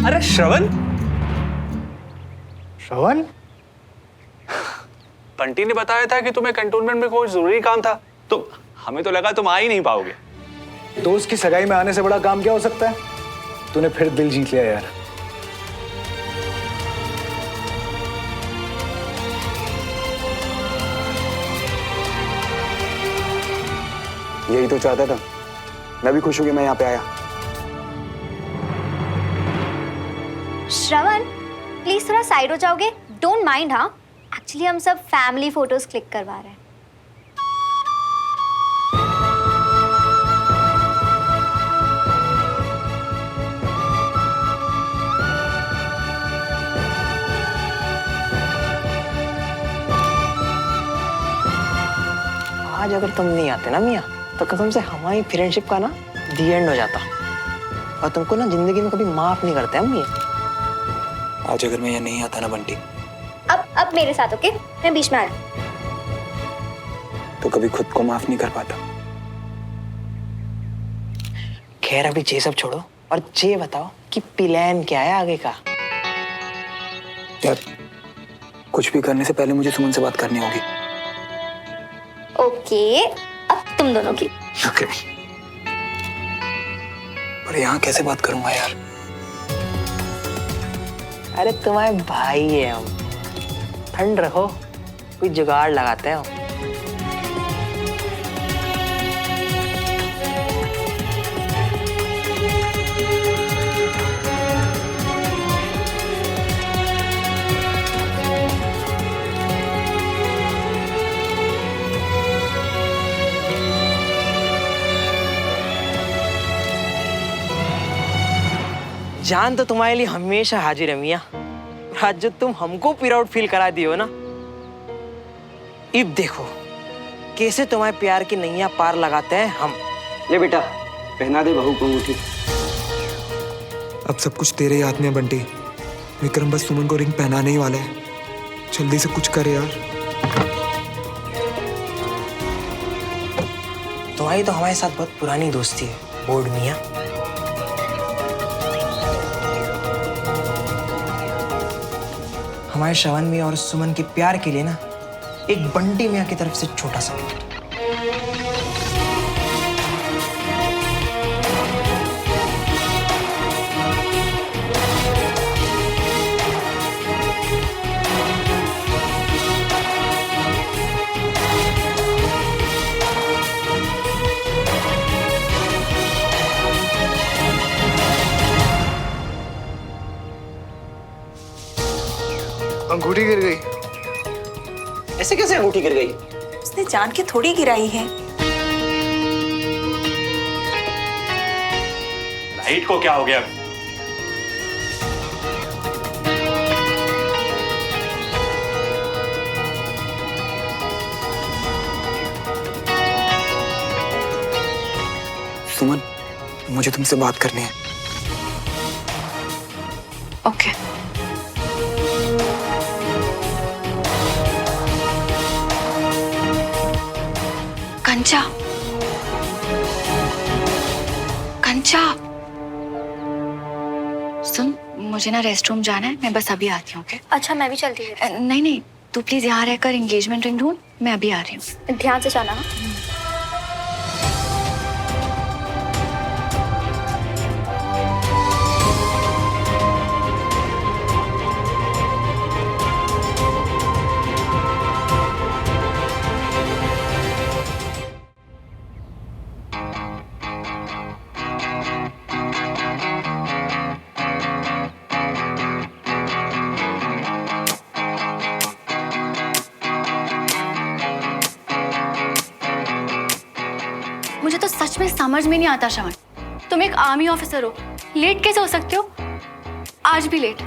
अरे श्रवण, श्रवण, बंटी ने बताया था कि तुम्हें कंटोनमेंट में कोई जरूरी काम था, तो हमें तो लगा तुम आ ही नहीं पाओगे। दोस्त की सगाई में आने से बड़ा काम क्या हो सकता है? तूने फिर दिल जीत लिया यार। यही तो चाहता था। मैं भी खुश हूं कि मैं यहाँ पे आया। श्रवण, प्लीज थोड़ा साइड हो जाओगे? Don't mind. हाँ, एक्चुअली हम सब फैमिली फोटोज क्लिक करवा रहे हैं। आज अगर तुम नहीं आते ना मियाँ, तो कसम से हमारी फ्रेंडशिप का ना दी एंड हो जाता। और तुमको ना जिंदगी में कभी माफ नहीं करते हम मियाँ। आज अगर मैं यहाँ नहीं आता ना बंटी, अब मेरे साथ ओके? मैं बीच में आ रही हूँ। तो कभी खुद को माफ नहीं कर पाता। खैर अभी ये सब छोड़ो और ये बताओ कि प्लान क्या है आगे का? यार, कुछ भी करने से पहले मुझे सुमन से बात करनी होगी। ओके, अब तुम दोनों की। ओके। पर यहाँ कैसे बात करूंगा यार? अरे तुम्हारे भाई है हम, ठंड रखो, कोई जुगाड़ लगाते हैं हम। जान तो तुम्हारे लिए हमेशा हाजिर है मियाँ। आज जो तुम हमको प्राउड फील करा दियो ना, अब देखो कैसे तुम्हारे प्यार की नैया पार लगाते हैं हम। ले बेटा, पहना दे बहू को अंगूठी। अब सब कुछ तेरे हाथ में है बंटी। विक्रम बस सुमन को रिंग पहनाने ही वाला है। जल्दी से कुछ कर यार। तुम्हारी तो हमारे साथ बहुत पुरानी दोस्ती है बोर्ड मियाँ। हमारे श्रवण मियाँ और सुमन के प्यार के लिए ना एक बंटी मियाँ की तरफ से छोटा सा गिफ्ट। अंगूठी गिर गई। ऐसे कैसे अंगूठी गिर गई? उसने जान के थोड़ी गिराई है। लाइट को क्या हो गया? सुमन, मुझे तुमसे बात करनी है। ओके। कंचा, कंचा, सुन, मुझे ना रेस्टरूम जाना है, मैं बस अभी आती हूँ। ओके? अच्छा, मैं भी चलती हूँ। नहीं नहीं, तू प्लीज यहाँ रहकर एंगेजमेंट रिंग ढूंढ, मैं अभी आ रही हूँ। ध्यान से जाना। हाँ? मुझे तो सच में समझ में नहीं आता श्रवण, तुम एक आर्मी ऑफिसर हो, लेट कैसे हो सकते हो? आज भी लेट।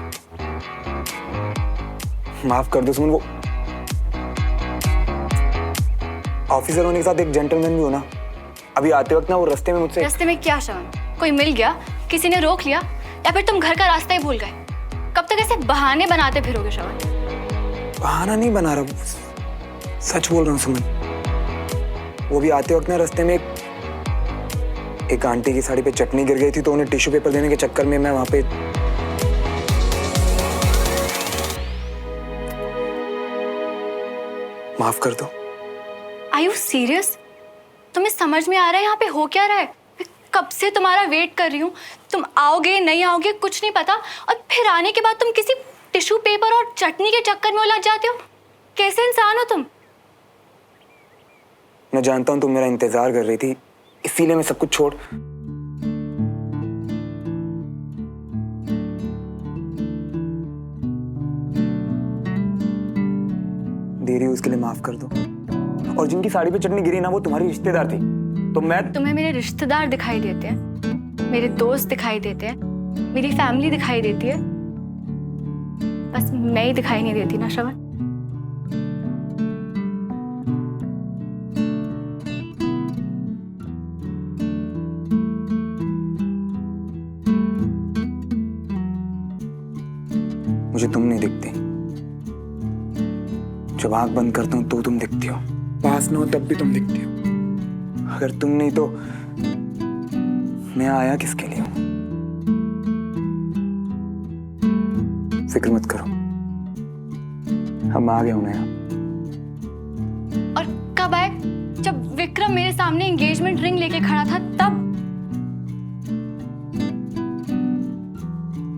माफ कर दो सुमन, वो ऑफिसर होने के साथ एक जेंटलमैन भी हो ना। अभी आते वक्त ना वो रास्ते में मुझसे। रास्ते में क्या श्रवण? कोई मिल गया, किसी ने रोक लिया, या फिर तुम घर का रास्ता ही भूल गए? कब तक ऐसे बहाने बनाते फिरोगे श्रवण? बहाना नहीं बना रहा, सच बोल रहा हूँ सुमन। वो भी आते वक्त ना रास्ते में एक आंटी की साड़ी पे चटनी गिर गई थी, तो उन्हें टिश्यू पेपर देने के चक्कर में मैं वहां पे माफ कर दो। Are you serious? तुम्हें समझ में आ रहा है यहाँ पे हो क्या रहा है? मैं कब से तुम्हारा वेट कर रही हूँ। तुम आओगे नहीं आओगे कुछ नहीं पता, और फिर आने के बाद तुम किसी टिश्यू पेपर और चटनी के चक्कर में उलझ जाते हो। कैसे इंसान हो तुम? मैं जानता हूँ तुम मेरा इंतजार कर रही थी, इसीलिए मैं सब कुछ छोड़ दे रही हूँ, उसके लिए माफ कर दो। और जिनकी साड़ी पे चटनी गिरी ना, वो तुम्हारी रिश्तेदार थी, तो मैं तुम्हें मेरे रिश्तेदार दिखाई देते हैं, मेरे दोस्त दिखाई देते हैं, मेरी फैमिली दिखाई देती है, बस मैं ही दिखाई नहीं देती ना श्रवण। मुझे तुम नहीं दिखती। जब आंख बंद करता हूं तो तुम दिखती हो, पास ना हो तब भी तुम दिखती हो। अगर तुम नहीं तो मैं आया किसके लिए हूं? फिक्र मत करो, हम आ गए होना यहाँ। और कब आए? जब विक्रम मेरे सामने एंगेजमेंट रिंग लेके खड़ा था तब।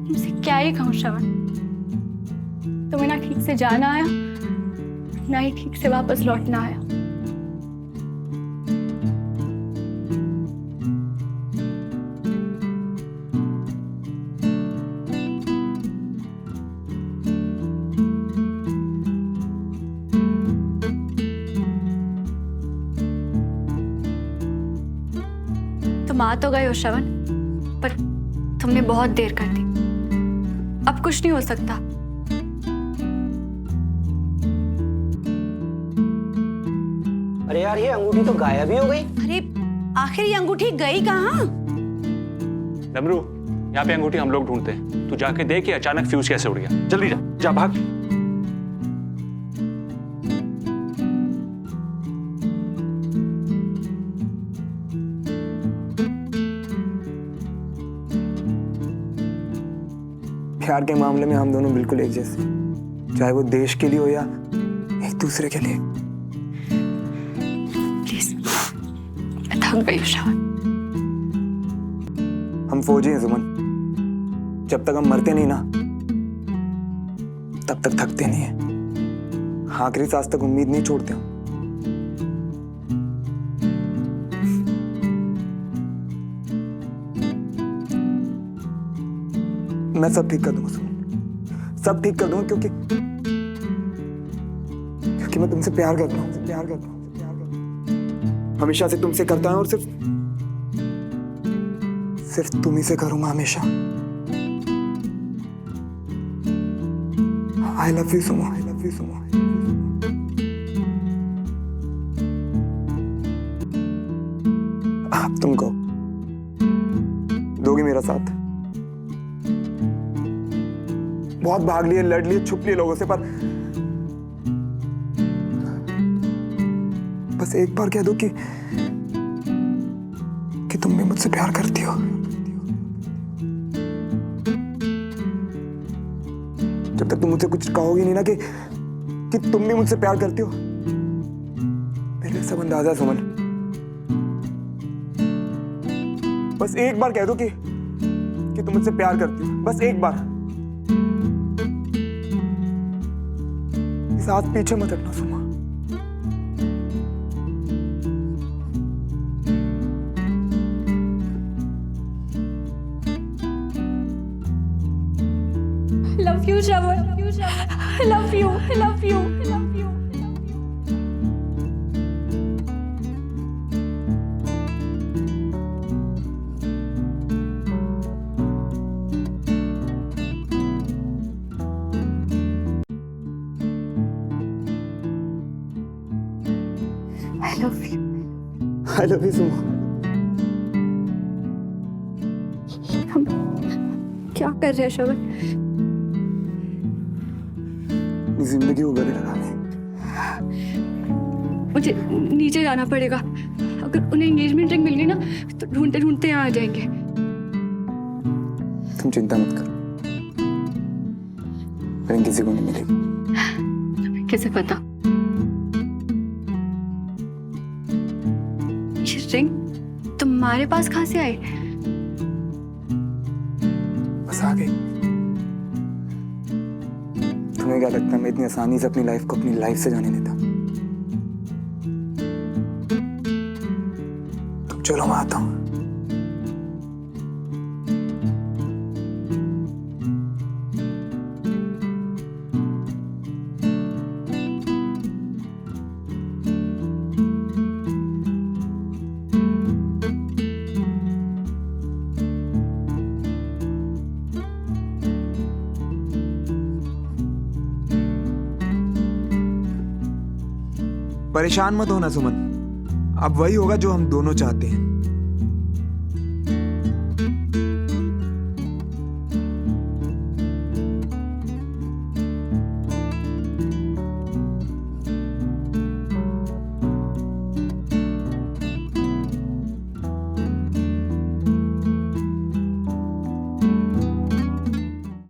तुमसे क्या ही कहूँ श्रवण, तुम्हें ना ठीक से जाना आया ना ही ठीक से वापस लौटना आया। तुम आ तो गए हो श्रवण, पर तुमने बहुत देर कर दी। अब कुछ नहीं हो सकता। अरे यार, ये अंगूठी तो गायब ही हो गई। अरे आखिर ये अंगूठी गई कहाँ? डमरू, यहाँ पे अंगूठी हम लोग ढूंढते हैं, तू जाके देख कि अचानक फ्यूज कैसे उड़ गया। जल्दी जा, जा भाग। प्यार के मामले में हम दोनों बिल्कुल एक जैसे, चाहे वो देश के लिए हो या एक दूसरे के लिए। प्लीज, मैं थक गई हूँ श्रवण। हम फौजी हैं सुमन, जब तक हम मरते नहीं ना तब तक थकते नहीं है। आखिरी सांस तक उम्मीद नहीं छोड़ते हम। मैं सब ठीक कर दूंगा सुमन, सब ठीक कर दूंगा, क्योंकि मैं तुमसे प्यार करता हूँ, प्यार करता हूँ, प्यार करता हूँ। हमेशा से तुमसे करता हूँ और सिर्फ तुम ही से करूंगा हमेशा। I love you Suman, I love you सुमन। अब तुम कहो, दोगी मेरा साथ? बहुत भाग लिए, लड़ लिए, छुप लिए लोगों से, पर बस एक बार कह दो कि तुम भी मुझसे प्यार करती हो। जब तक तुम मुझसे कुछ कहोगी नहीं ना कि तुम भी मुझसे प्यार करती हो, मेरे सब अंदाजा है सुमन। बस एक बार कह दो कि तुम मुझसे प्यार करती हो, बस एक बार। इस हाथ पीछे मत हटना सुमा। Love you, Shravan. Love you, love you, love you. I love you. I love you सुमा। हम क्या कर रहे हैं श्रवण? जिंदगी को गले लगाने। मुझे नीचे जाना पड़ेगा। अगर उन्हें एंगेजमेंट रिंग मिल गई ना तो ढूंढते ढूंढते यहाँ आ जाएंगे। तुम चिंता मत करो, रिंग किसी को नहीं मिलेगी। तुम्हें कैसे पता? रिंग तुम्हारे पास कहाँ से आई? बस आ गई। तुम्हें क्या लगता है मैं इतनी आसानी से अपनी लाइफ को अपनी लाइफ से जाने देता? तुम चलो, मैं आता हूं। परेशान मत होना सुमन, अब वही होगा जो हम दोनों चाहते हैं।